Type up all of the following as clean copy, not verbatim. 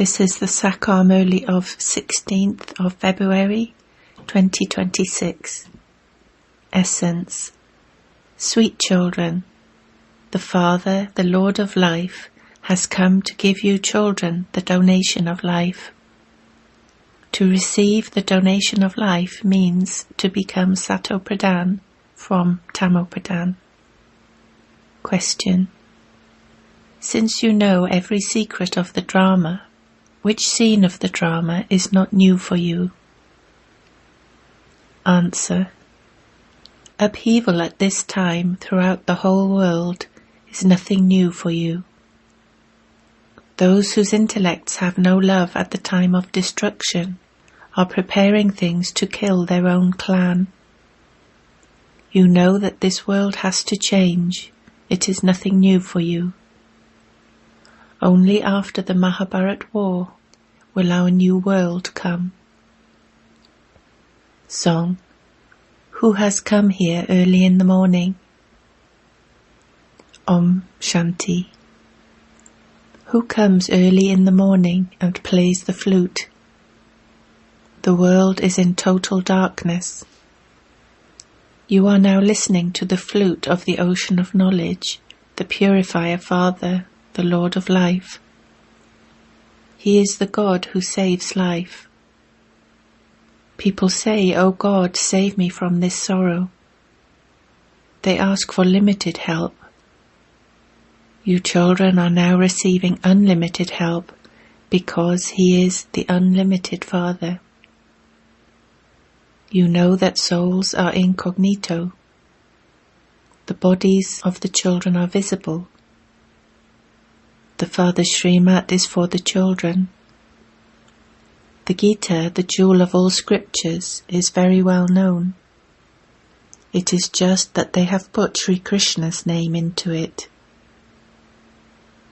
This is the English Murli of 16th of February 2026. Essence. Sweet children, the Father, the Lord of life, has come to give you children the donation of life. To receive the donation of life means to become Sato Pradhan from Tamo Pradhan. Question. Since you know every secret of the drama, which scene of the drama is not new for you? Answer. Upheaval at this time throughout the whole world is nothing new for you. Those whose intellects have no love at the time of destruction are preparing things to kill their own clan. You know that this world has to change. It is nothing new for you. Only after the Mahabharat war will our new world come. Song. Who has come here early in the morning? Om Shanti. Who comes early in the morning and plays the flute? The world is in total darkness. You are now listening to the flute of the ocean of knowledge, the Purifier Father, the Lord of life. He is the God who saves life. People say, "O God, save me from this sorrow." They ask for limited help. You children are now receiving unlimited help because He is the unlimited Father. You know that souls are incognito. The bodies of the children are visible. The Father's Srimat is for the children. The Gita, the jewel of all scriptures, is very well known. It is just that they have put Sri Krishna's name into it.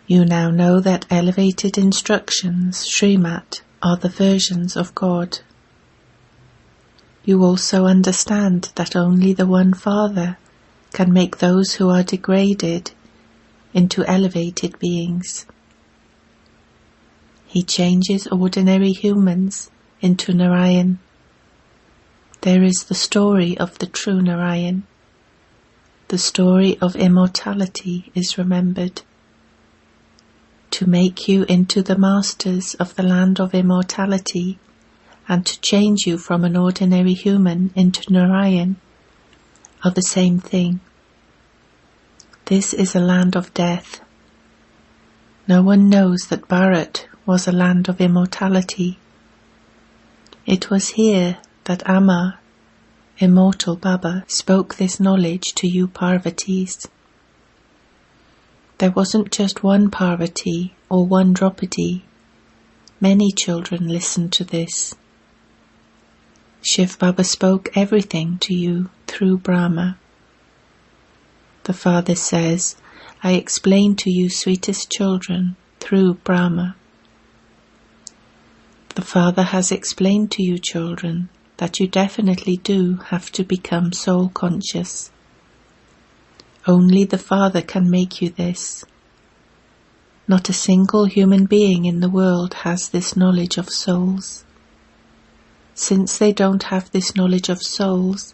You now know that elevated instructions, Srimat, are the versions of God. You also understand that only the one Father can make those who are degraded into elevated beings. He changes ordinary humans into Narayan. There is the story of the true Narayan. The story of immortality is remembered. To make you into the masters of the land of immortality and to change you from an ordinary human into Narayan are the same thing. This is a land of death. No one knows that Bharat was a land of immortality. It was here that Amma, immortal Baba, spoke this knowledge to you Parvatis. There wasn't just one Parvati or one Draupadi. Many children listened to this. Shiv Baba spoke everything to you through Brahma. The Father says, I explain to you sweetest children through Brahma. The Father has explained to you children that you definitely do have to become soul conscious. Only the Father can make you this. Not a single human being in the world has this knowledge of souls. Since they don't have this knowledge of souls,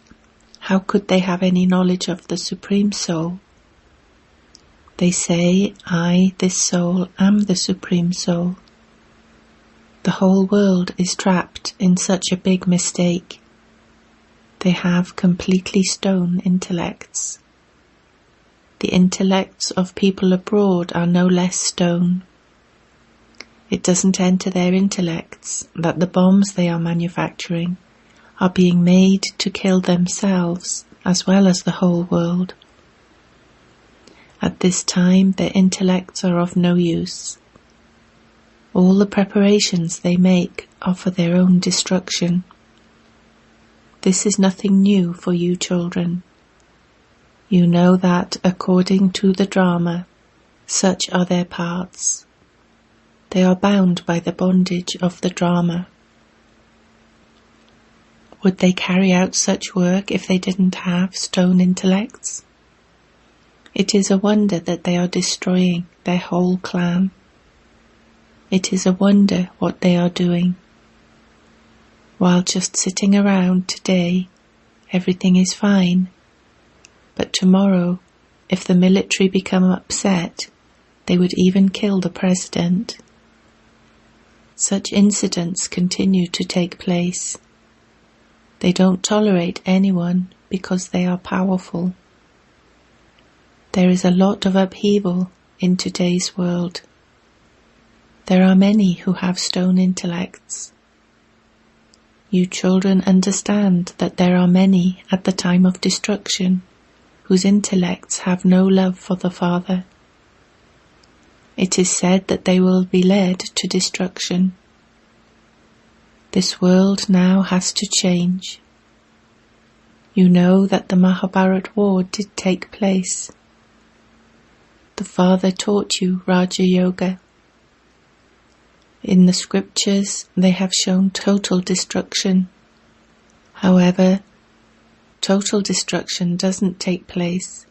how could they have any knowledge of the Supreme Soul? They say, I, this soul, am the Supreme Soul. The whole world is trapped in such a big mistake. They have completely stone intellects. The intellects of people abroad are no less stone. It doesn't enter their intellects that the bombs they are manufacturing are being made to kill themselves as well as the whole world. At this time their intellects are of no use. All the preparations they make are for their own destruction. This is nothing new for you children. You know that according to the drama, such are their parts. They are bound by the bondage of the drama. Would they carry out such work if they didn't have stone intellects? It is a wonder that they are destroying their whole clan. It is a wonder what they are doing. While just sitting around today, everything is fine. But tomorrow, if the military become upset, they would even kill the president. Such incidents continue to take place. They don't tolerate anyone because they are powerful. There is a lot of upheaval in today's world. There are many who have stone intellects. You children understand that there are many at the time of destruction whose intellects have no love for the Father. It is said that they will be led to destruction. This world now has to change. You know that the Mahabharat war did take place. The Father taught you Raja Yoga. In the scriptures they have shown total destruction. However, total destruction doesn't take place.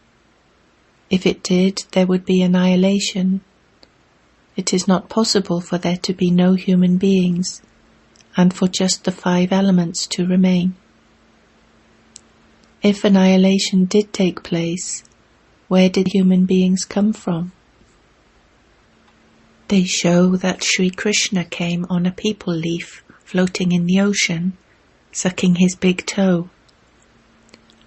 If it did, there would be annihilation. It is not possible for there to be no human beings, and for just the 5 elements to remain. If annihilation did take place, where did human beings come from? They show that Sri Krishna came on a peepal leaf floating in the ocean, sucking his big toe.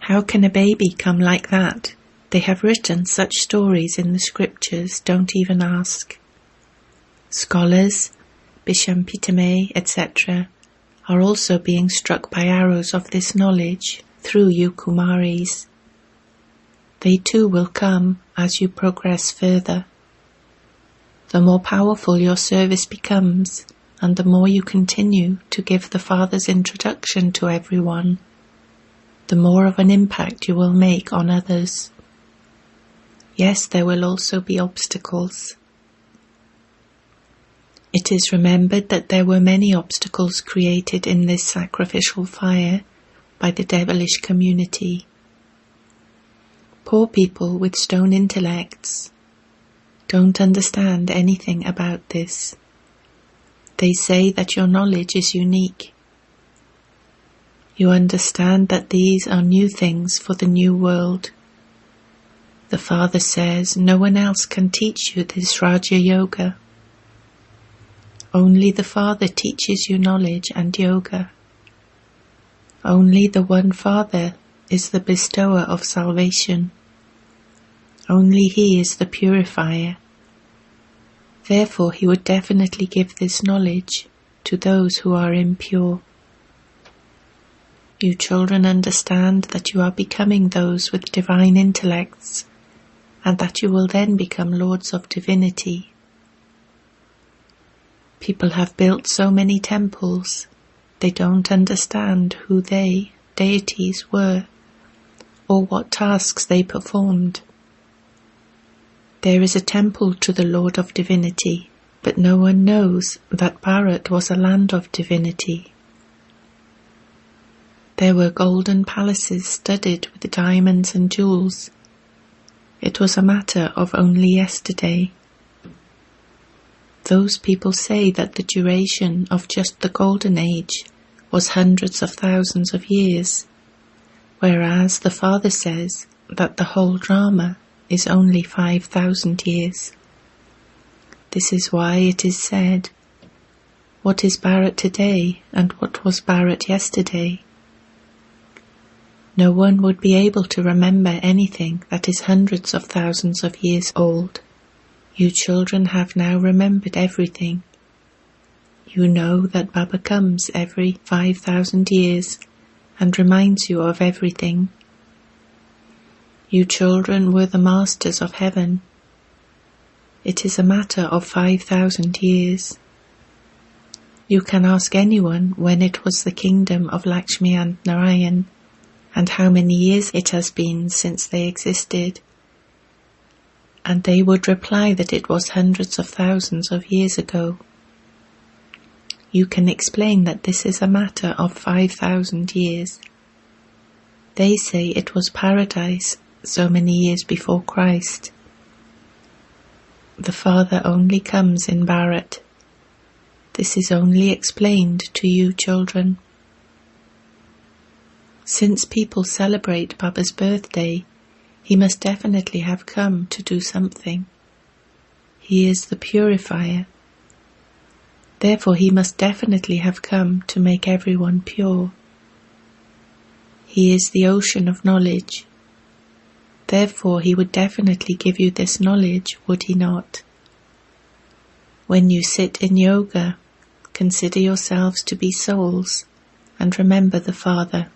How can a baby come like that? They have written such stories in the scriptures, don't even ask. Scholars, Bisham Pitame, etc., are also being struck by arrows of this knowledge through you Kumaris. They too will come as you progress further. The more powerful your service becomes, and the more you continue to give the Father's introduction to everyone, the more of an impact you will make on others. Yes, there will also be obstacles. It is remembered that there were many obstacles created in this sacrificial fire by the devilish community. Poor people with stone intellects don't understand anything about this. They say that your knowledge is unique. You understand that these are new things for the new world. The Father says no one else can teach you this Raja Yoga. Only the Father teaches you knowledge and yoga. Only the one Father is the bestower of salvation. Only He is the purifier. Therefore He would definitely give this knowledge to those who are impure. You children understand that you are becoming those with divine intellects, and that you will then become lords of divinity. People have built so many temples, they don't understand who they, deities, were, or what tasks they performed. There is a temple to the Lord of Divinity, but no one knows that Bharat was a land of divinity. There were golden palaces studded with diamonds and jewels. It was a matter of only yesterday. Those people say that the duration of just the Golden Age was hundreds of thousands of years, whereas the Father says that the whole drama is only 5,000 years. This is why it is said, what is Bharat today and what was Bharat yesterday? No one would be able to remember anything that is hundreds of thousands of years old. You children have now remembered everything. You know that Baba comes every 5,000 years and reminds you of everything. You children were the masters of heaven. It is a matter of 5,000 years. You can ask anyone when it was the kingdom of Lakshmi and Narayan, and how many years it has been since they existed, and they would reply that it was hundreds of thousands of years ago. You can explain that this is a matter of 5,000 years. They say it was paradise so many years before Christ. The Father only comes in Bharat. This is only explained to you children. Since people celebrate Baba's birthday, he must definitely have come to do something. He is the purifier. Therefore he must definitely have come to make everyone pure. He is the ocean of knowledge. Therefore he would definitely give you this knowledge, would he not? When you sit in yoga, consider yourselves to be souls and remember the Father.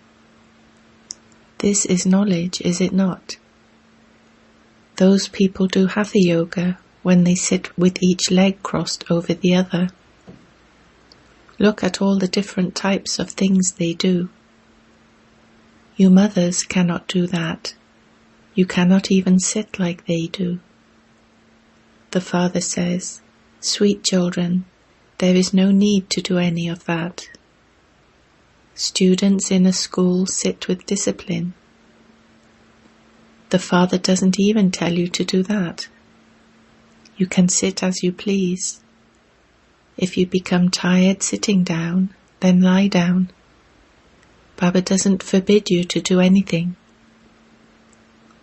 This is knowledge, is it not? Those people do hatha yoga when they sit with each leg crossed over the other. Look at all the different types of things they do. You mothers cannot do that. You cannot even sit like they do. The Father says, "Sweet children, there is no need to do any of that." Students in a school sit with discipline. The Father doesn't even tell you to do that. You can sit as you please. If you become tired sitting down, then lie down. Baba doesn't forbid you to do anything.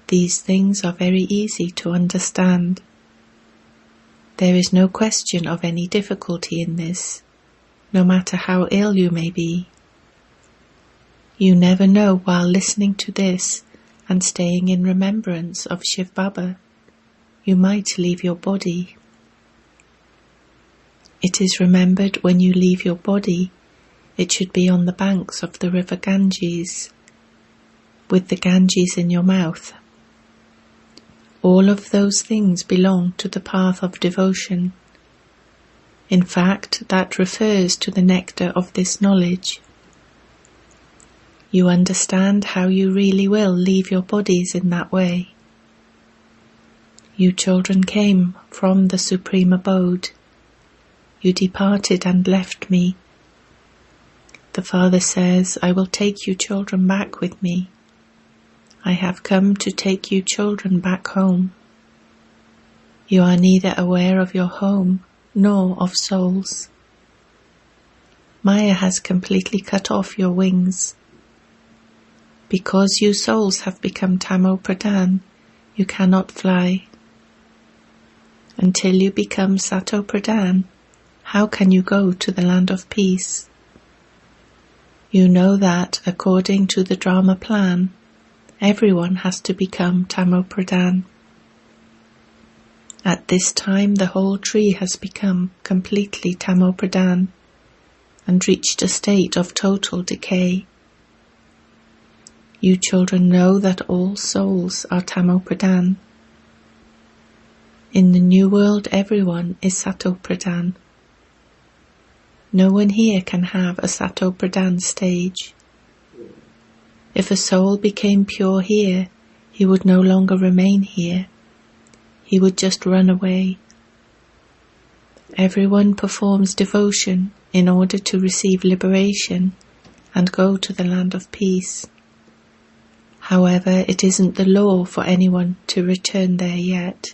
These things are very easy to understand. There is no question of any difficulty in this, no matter how ill you may be. You never know while listening to this and staying in remembrance of Shiv Baba, you might leave your body. It is remembered when you leave your body, it should be on the banks of the river Ganges, with the Ganges in your mouth. All of those things belong to the path of devotion. In fact, that refers to the nectar of this knowledge. You understand how you really will leave your bodies in that way. You children came from the Supreme Abode. You departed and left me. The Father says, "I will take you children back with me. I have come to take you children back home." You are neither aware of your home nor of souls. Maya has completely cut off your wings. Because you souls have become Tamo Pradhan, you cannot fly. Until you become Sato Pradhan, how can you go to the land of peace? You know that, according to the drama plan, everyone has to become Tamo Pradhan. At this time the whole tree has become completely Tamo Pradhan and reached a state of total decay. You children know that all souls are Tamo Pradhan. In the new world everyone is Sato Pradhan. No one here can have a Sato Pradhan stage. If a soul became pure here, he would no longer remain here. He would just run away. Everyone performs devotion in order to receive liberation and go to the land of peace. However, it isn't the law for anyone to return there yet.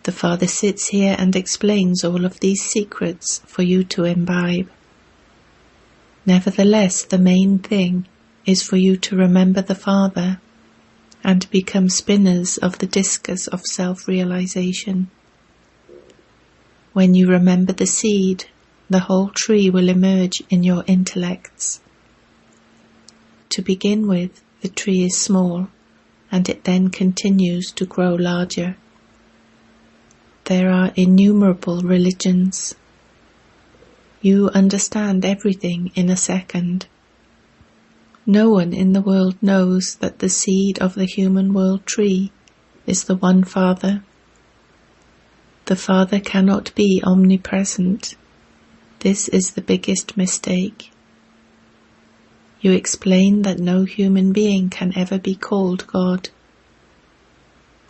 The Father sits here and explains all of these secrets for you to imbibe. Nevertheless, the main thing is for you to remember the Father and become spinners of the discus of self-realization. When you remember the seed, the whole tree will emerge in your intellects. To begin with, the tree is small, and it then continues to grow larger. There are innumerable religions. You understand everything in a second. No one in the world knows that the seed of the human world tree is the one Father. The Father cannot be omnipresent. This is the biggest mistake. You explain that no human being can ever be called God.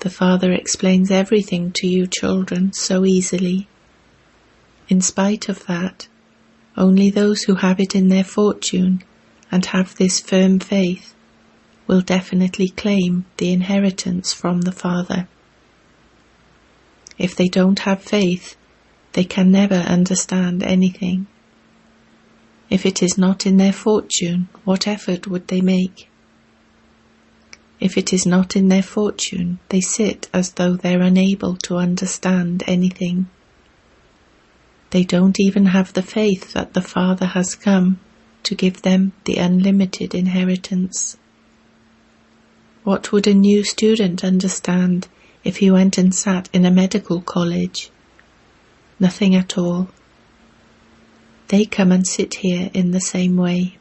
The Father explains everything to you children so easily. In spite of that, only those who have it in their fortune and have this firm faith will definitely claim the inheritance from the Father. If they don't have faith, They can never understand anything. If it is not in their fortune, what effort would they make? If it is not in their fortune, they sit as though they're unable to understand anything. They don't even have the faith that the Father has come to give them the unlimited inheritance. What would a new student understand if he went and sat in a medical college? Nothing at all. They come and sit here in the same way.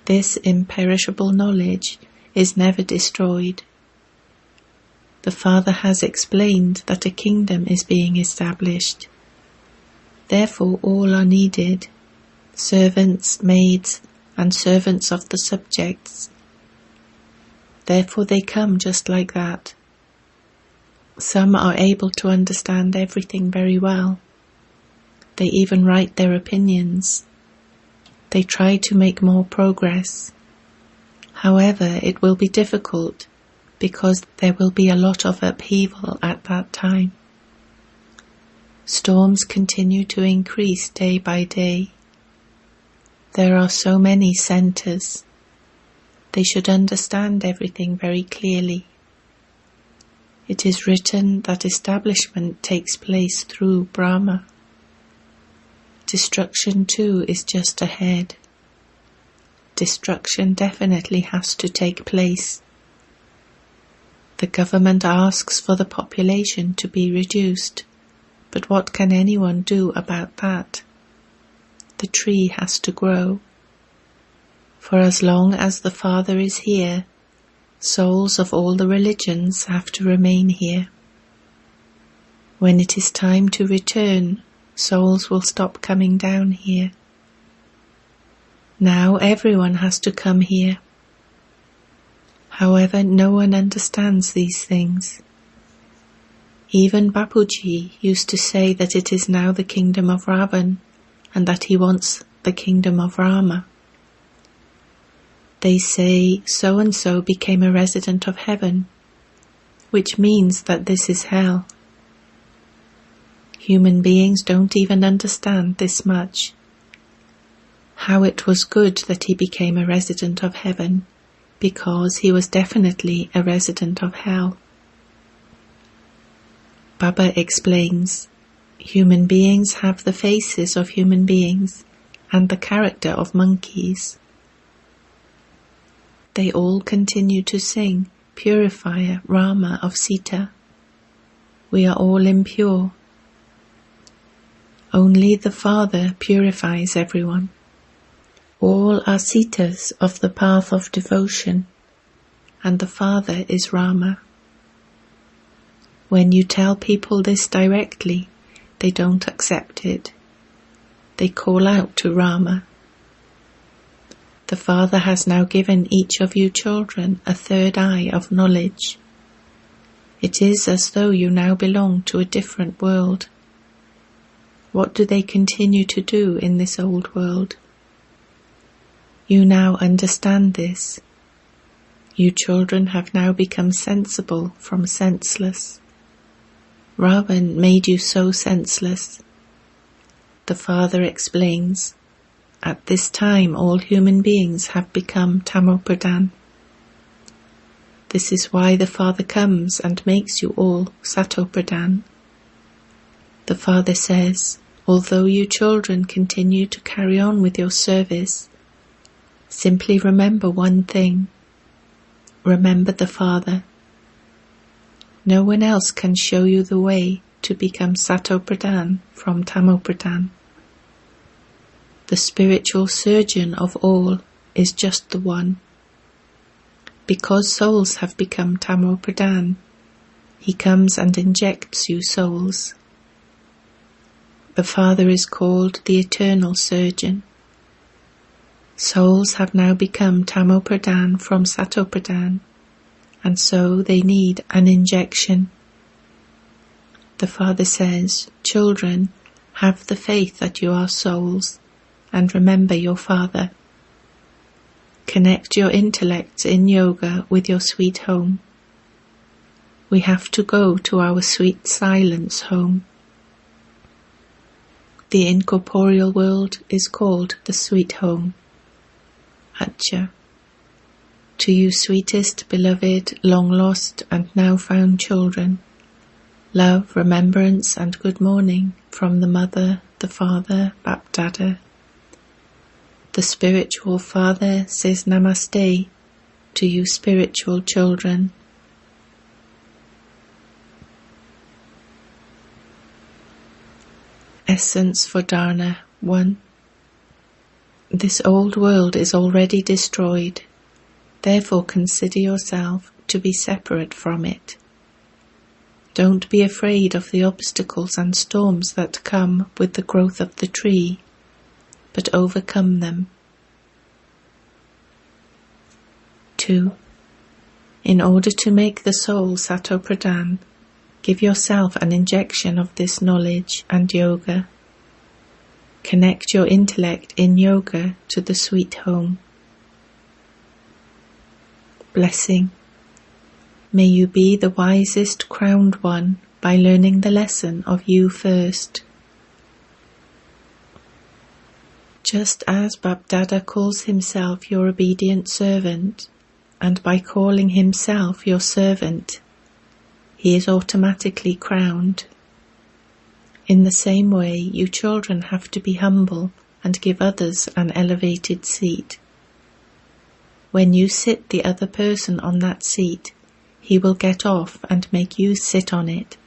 This imperishable knowledge is never destroyed. The Father has explained that a kingdom is being established. Therefore all are needed, servants, maids, and servants of the subjects. Therefore they come just like that. Some are able to understand everything very well. They even write their opinions. They try to make more progress. However, it will be difficult because there will be a lot of upheaval at that time. Storms continue to increase day by day. There are so many centers. They should understand everything very clearly. It is written that establishment takes place through Brahma. Destruction too is just ahead. Destruction definitely has to take place. The government asks for the population to be reduced, but what can anyone do about that? The tree has to grow. For as long as the Father is here, souls of all the religions have to remain here. When it is time to return, souls will stop coming down here. Now everyone has to come here. However, no one understands these things. Even Bapuji used to say that it is now the kingdom of Ravan and that he wants the kingdom of Rama. They say so-and-so became a resident of heaven, which means that this is hell. Human beings don't even understand this much. How it was good that he became a resident of heaven, because he was definitely a resident of hell. Baba explains, human beings have the faces of human beings and the character of monkeys. They all continue to sing, Purifier, Rama of Sita. We are all impure. Only the Father purifies everyone. All are Sitas of the path of devotion, and the Father is Rama. When you tell people this directly, they don't accept it. They call out to Rama. The Father has now given each of you children a third eye of knowledge. It is as though you now belong to a different world. What do they continue to do in this old world? You now understand this. You children have now become sensible from senseless. Ravan made you so senseless. The Father explains, at this time all human beings have become Tamopradhan. This is why the Father comes and makes you all Satopradhan. The Father says, although you children continue to carry on with your service, simply remember one thing. Remember the Father. No one else can show you the way to become Satopradhan from Tamopradhan. The spiritual surgeon of all is just the one. Because souls have become Tamopradhan, he comes and injects you souls. The Father is called the eternal surgeon. Souls have now become Tamopradhan from Satopradhan, and so they need an injection. The Father says, children, have the faith that you are souls, and remember your Father. Connect your intellects in yoga with your sweet home. We have to go to our sweet silence home. The incorporeal world is called the sweet home. Acha. To you sweetest, beloved, long-lost and now-found children, love, remembrance and good morning from the Mother, the Father, Bap-Dada. The spiritual Father says Namaste to you spiritual children. Essence for Dharna 1. This old world is already destroyed, therefore consider yourself to be separate from it. Don't be afraid of the obstacles and storms that come with the growth of the tree, but overcome them. 2. In order to make the soul Sato-Pradhan, give yourself an injection of this knowledge and yoga. Connect your intellect in yoga to the sweet home. Blessing. May you be the wisest crowned one by learning the lesson of you first. Just as Bap-Dada calls himself your obedient servant, and by calling himself your servant, he is automatically crowned. In the same way, you children have to be humble and give others an elevated seat. When you sit the other person on that seat, he will get off and make you sit on it.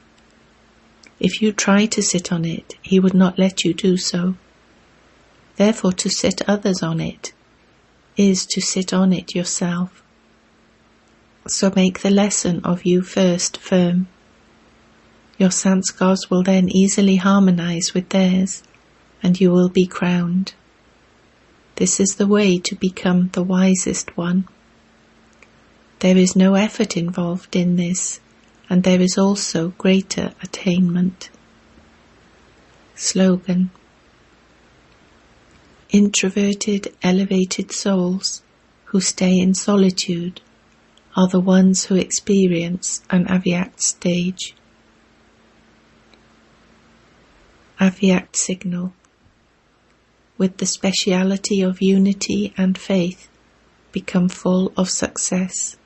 If you try to sit on it, he would not let you do so. Therefore, to sit others on it is to sit on it yourself. So make the lesson of you first firm. Your sanskars will then easily harmonize with theirs, and you will be crowned. This is the way to become the wisest one. There is no effort involved in this, and there is also greater attainment. Slogan. Introverted, elevated souls who stay in solitude are the ones who experience an avyakt stage. Avyakt signal. With the speciality of unity and faith, become full of success.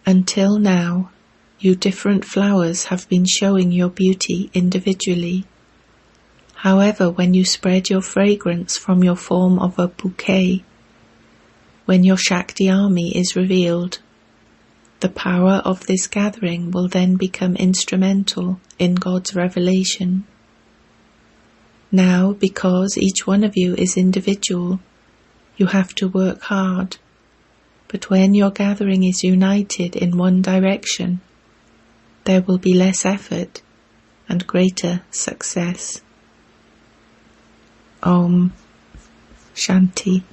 Until now, you different flowers have been showing your beauty individually. However, when you spread your fragrance from your form of a bouquet, when your Shakti army is revealed, the power of this gathering will then become instrumental in God's revelation. Now, because each one of you is individual, you have to work hard. But when your gathering is united in one direction, there will be less effort and greater success. Om Shanti.